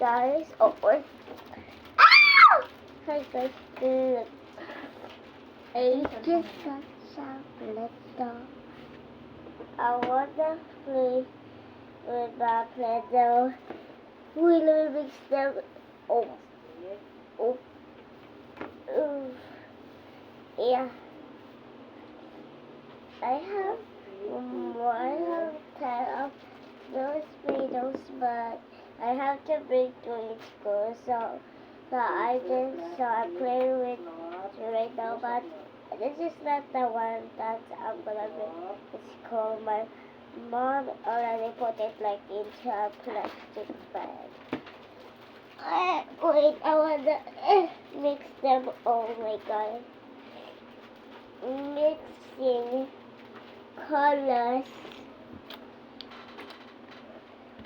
guys. Oh, wait. Ow! Hi guys. Look. I just got chocolate doll. I wanna play with my Play-Doh. We will mix them. Oh. Oh. Oh. Yeah. I have 10 of those Play-Dohs, but I have to bring to school, so I'm playing with right now, but this is not the one that I'm gonna bring to school. My mom already put it like into a plastic bag. Wait, I wanna mix them. Oh my god. Mixing colors.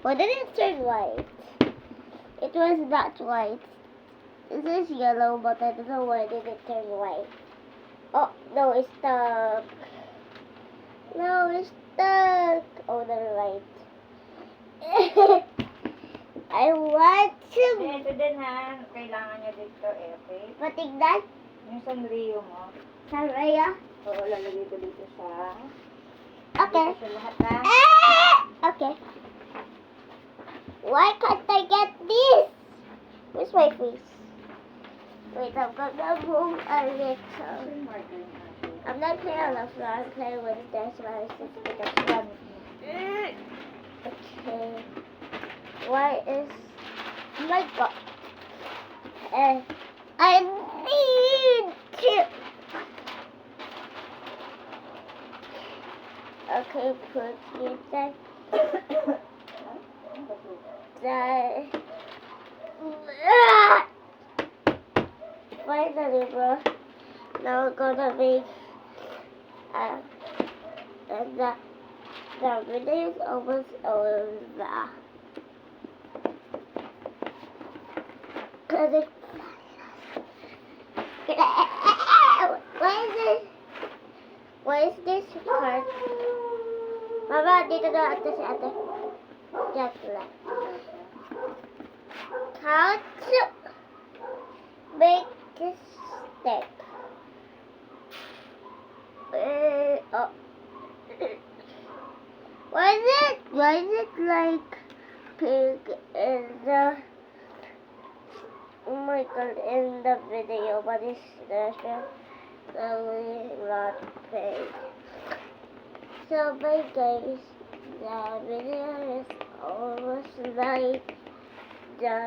Why did it turn white? It was not white. This is yellow, but I don't know why did it turn white. Oh, no, it's stuck. No, it's stuck. Oh, never mind. I want to... Ito din ha, kailangan niya dito okay? Patignan? Yung Sanrio mo. Saraya? Oo, lalagay ko dito sa... Okay. Dito sa lahat ha. Okay. Why can't I get this? Where's my face? Wait, I'm gonna move a little. I'm not playing on the floor, I'm playing with this one. Okay. Why is... Oh my god. I need to... Okay, put it there. Finally, bro. Now we're gonna make the video is almost over. Why is this part? Mama, dito na ate si ate. Just like. How to make this stick? Oh. Why is it like pink in the in the video, but it's definitely not pink. So bye guys, the video is almost like done.